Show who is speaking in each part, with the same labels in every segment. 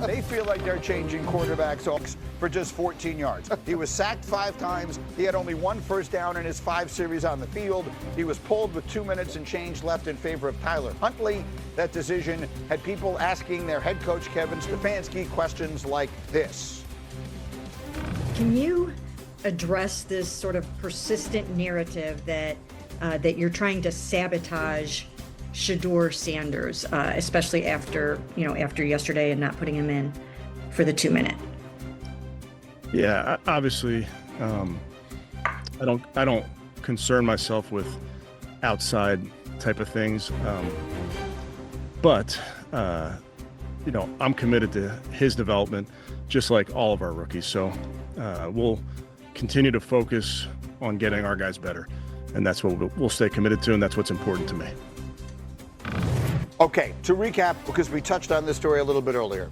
Speaker 1: They feel like they're changing quarterbacks for just 14 yards. He was sacked 5 times. He had only 1 first down in his 5 series on the field. He was pulled with 2 minutes and change left in favor of Tyler Huntley. That decision had people asking their head coach, Kevin Stefanski, questions like this.
Speaker 2: Can you address this sort of persistent narrative that that you're trying to sabotage Shedeur Sanders, especially after yesterday and not putting him in for the 2-minute?
Speaker 3: Yeah, obviously, I don't concern myself with outside type of things, but I'm committed to his development, just like all of our rookies. So we'll continue to focus on getting our guys better, and that's what we'll stay committed to, and that's what's important to me.
Speaker 1: Okay, to recap, because we touched on this story a little bit earlier,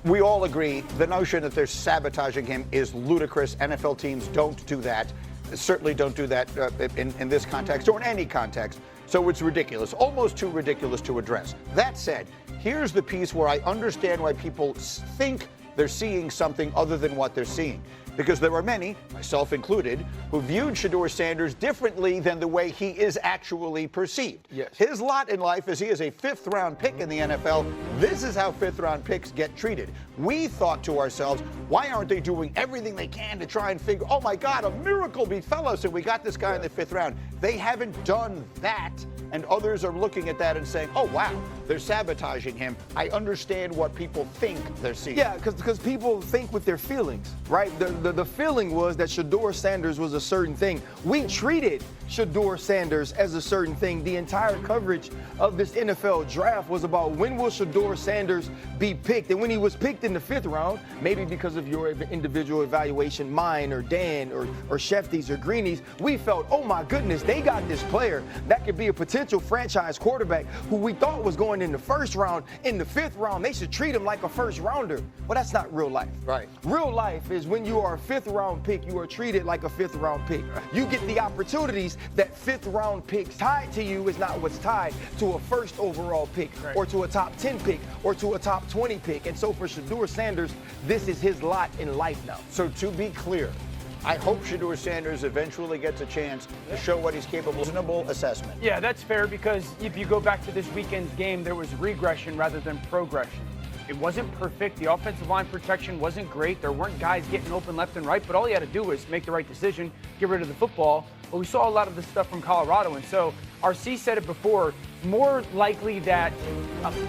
Speaker 1: we all agree the notion that they're sabotaging him is ludicrous. NFL teams don't do that. Certainly don't do that in this context or in any context. So it's ridiculous, almost too ridiculous to address. That said, here's the piece where I understand why people think they're seeing something other than what they're seeing. Because there are many, myself included, who viewed Shedeur Sanders differently than the way he is actually perceived.
Speaker 4: Yes.
Speaker 1: His lot in life is he is a 5th-round pick in the NFL. This is how 5th-round picks get treated. We thought to ourselves, why aren't they doing everything they can to try and figure, oh my God, a miracle befell us and we got this guy in the 5th round. They haven't done that, and others are looking at that and saying, oh wow, they're sabotaging him. I understand what people think they're seeing.
Speaker 4: Yeah, because people think with their feelings, right? The feeling was that Shedeur Sanders was a certain thing. We treated Shedeur Sanders as a certain thing. The entire coverage of this NFL draft was about when will Shedeur Sanders be picked? And when he was picked in the 5th round, maybe because of your individual evaluation, mine or Dan or Schefter's or Greeny's, we felt, oh my goodness, they got this player that could be a potential franchise quarterback who we thought was going in the 1st round. In the 5th round, they should treat him like a 1st rounder. Well, that's not real life.
Speaker 1: Right.
Speaker 4: Real life is when you are a 5th round pick, you are treated like a 5th round pick. You get the opportunities that 5th round picks tied to you is not what's tied to a 1st overall pick, right, or to a top 10 pick or to a top 20 pick. And so for Shedeur Sanders, this is his lot in life now.
Speaker 1: So to be clear, I hope Shedeur Sanders eventually gets a chance to show what he's capable of. Reasonable assessment.
Speaker 5: Yeah, that's fair, because if you go back to this weekend's game, there was regression rather than progression. It wasn't perfect. The offensive line protection wasn't great. There weren't guys getting open left and right, but all he had to do was make the right decision, get rid of the football. But we saw a lot of this stuff from Colorado, and so RC said it before, more likely that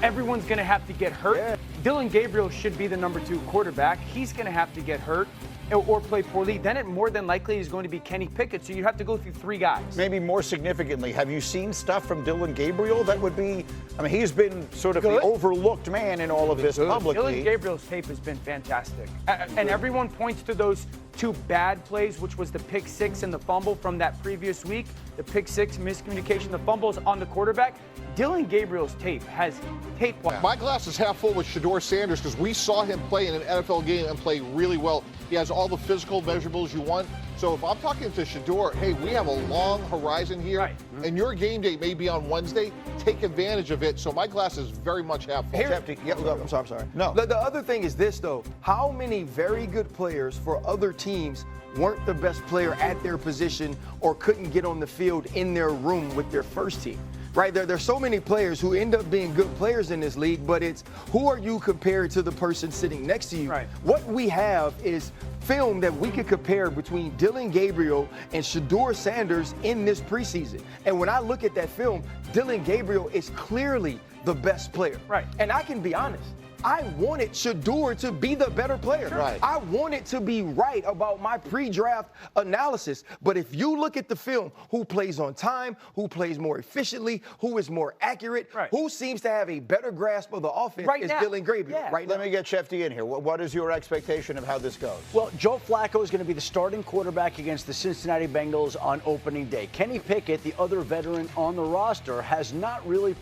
Speaker 5: everyone's going to have to get hurt. Yeah. Dillon Gabriel should be the number 2 quarterback. He's going to have to get hurt or play poorly. Then it more than likely is going to be Kenny Pickett, so you have to go through 3 guys. Maybe
Speaker 1: more significantly, have you seen stuff from Dillon Gabriel that would be, I mean, he's been sort of the overlooked man in all of this publicly.
Speaker 5: Dillon Gabriel's tape has been fantastic. And everyone points to those 2 bad plays, which was the pick 6 and the fumble from that previous week. The pick 6, miscommunication, the fumbles on the quarterback. Dillon Gabriel's tape has tape.
Speaker 6: My glass is half full with Shedeur Sanders because we saw him play in an NFL game and play really well. He has all the physical measurables you want. So if I'm talking to Shedeur, hey, we have a long horizon here, right, and your game day may be on Wednesday. Take advantage of it. So my glass is very much half full.
Speaker 4: I'm sorry.
Speaker 1: No.
Speaker 4: The other thing is this, though. How many very good players for other teams weren't the best player at their position or couldn't get on the field in their room with their first team? Right, there's so many players who end up being good players in this league, but it's who are you compared to the person sitting next to you? Right. What we have is film that we could compare between Dillon Gabriel and Shedeur Sanders in this preseason. And when I look at that film, Dillon Gabriel is clearly the best player. Right. And I can be honest, I wanted Shedeur to be the better player. Sure. Right. I wanted to be right about my pre-draft analysis. But if you look at the film, who plays on time, who plays more efficiently, who is more accurate, right, who seems to have a better grasp of the offense is Dillon Gabriel. Yeah.
Speaker 1: Let me get Schefter in here. What is your expectation of how this goes?
Speaker 7: Well, Joe Flacco is going to be the starting quarterback against the Cincinnati Bengals on opening day. Kenny Pickett, the other veteran on the roster, has not really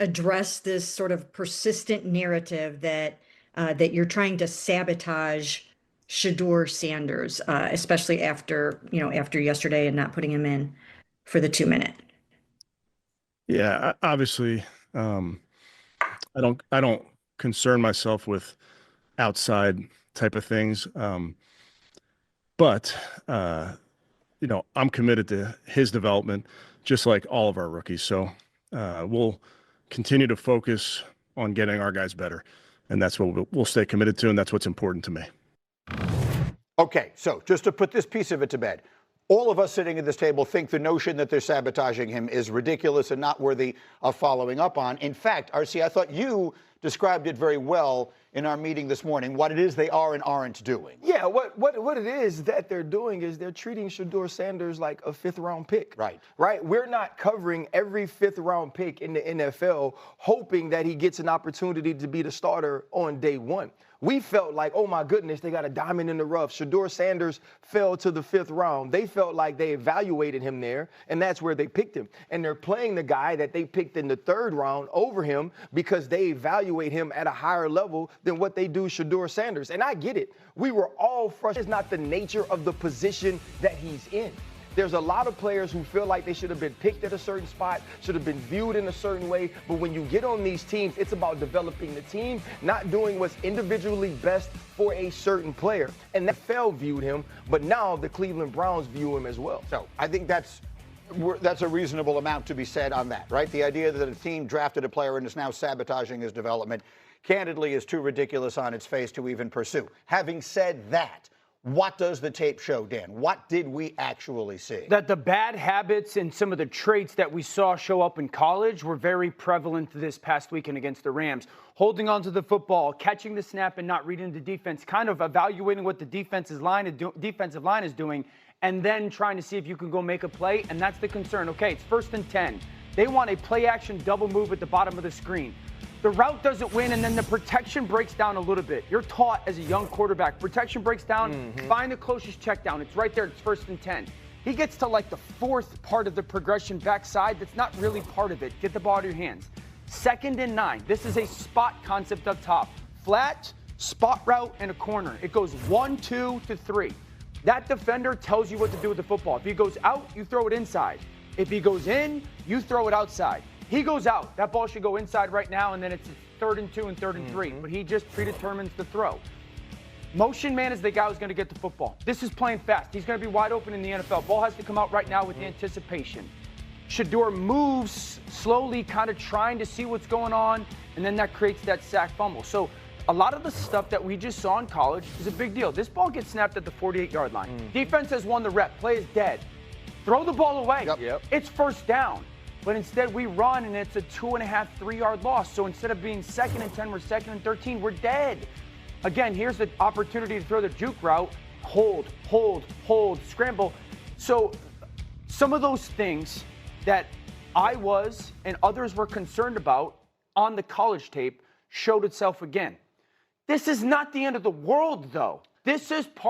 Speaker 2: address this sort of persistent narrative that that you're trying to sabotage Shedeur Sanders, especially after yesterday and not putting him in for the 2-minute.
Speaker 3: Yeah, obviously, I don't concern myself with outside type of things. But I'm committed to his development, just like all of our rookies. So we'll continue to focus on getting our guys better. And that's what we'll stay committed to, and that's what's important to me.
Speaker 1: Okay, so just to put this piece of it to bed, all of us sitting at this table think the notion that they're sabotaging him is ridiculous and not worthy of following up on. In fact, RC, I thought you described it very well in our meeting this morning, what it is they are and aren't doing.
Speaker 4: Yeah, what it is that they're doing is they're treating Shedeur Sanders like a fifth-round pick.
Speaker 1: Right.
Speaker 4: Right? We're not covering every fifth-round pick in the NFL hoping that he gets an opportunity to be the starter on day one. We felt like, oh my goodness, they got a diamond in the rough. Shedeur Sanders fell to the 5th round. They felt like they evaluated him there, and that's where they picked him. And they're playing the guy that they picked in the 3rd round over him because they evaluate him at a higher level than what they do Shedeur Sanders. And I get it. We were all frustrated. It's not the nature of the position that he's in. There's a lot of players who feel like they should have been picked at a certain spot, should have been viewed in a certain way. But when you get on these teams, it's about developing the team, not doing what's individually best for a certain player. And the NFL viewed him, but now the Cleveland Browns view him as well.
Speaker 1: So I think that's a reasonable amount to be said on that, right? The idea that a team drafted a player and is now sabotaging his development, candidly, is too ridiculous on its face to even pursue. Having said that, what does the tape show, Dan? What did we actually see?
Speaker 5: That the bad habits and some of the traits that we saw show up in college were very prevalent this past weekend against the Rams. Holding onto the football, catching the snap and not reading the defense, kind of evaluating what the defensive line is doing, and then trying to see if you can go make a play, and that's the concern. Okay, it's 1st and 10. They want a play-action double move at the bottom of the screen. The route doesn't win, and then the protection breaks down a little bit. You're taught as a young quarterback, protection breaks down, find the closest check down. It's right there, it's 1st and 10. He gets to like the 4th part of the progression backside that's not really part of it. Get the ball out of your hands. 2nd and 9. This is a spot concept up top. Flat, spot route, and a corner. It goes 1, 2 to 3. That defender tells you what to do with the football. If he goes out, you throw it inside. If he goes in, you throw it outside. He goes out. That ball should go inside right now, and then it's 3rd and 2 and 3rd and 3. But he just predetermines the throw. Motion man is the guy who's going to get the football. This is playing fast. He's going to be wide open in the NFL. Ball has to come out right now with the anticipation. Shedeur moves slowly, kind of trying to see what's going on, and then that creates that sack fumble. So a lot of the stuff that we just saw in college is a big deal. This ball gets snapped at the 48-yard line. Defense has won the rep. Play is dead. Throw the ball away.
Speaker 1: Yep.
Speaker 5: It's 1st down. But instead we run, and it's a 2.5, 3-yard loss. So instead of being 2nd and 10, we're 2nd and 13. We're dead. Again, here's the opportunity to throw the juke route. Hold, scramble. So some of those things that I was and others were concerned about on the college tape showed itself again. This is not the end of the world, though. This is part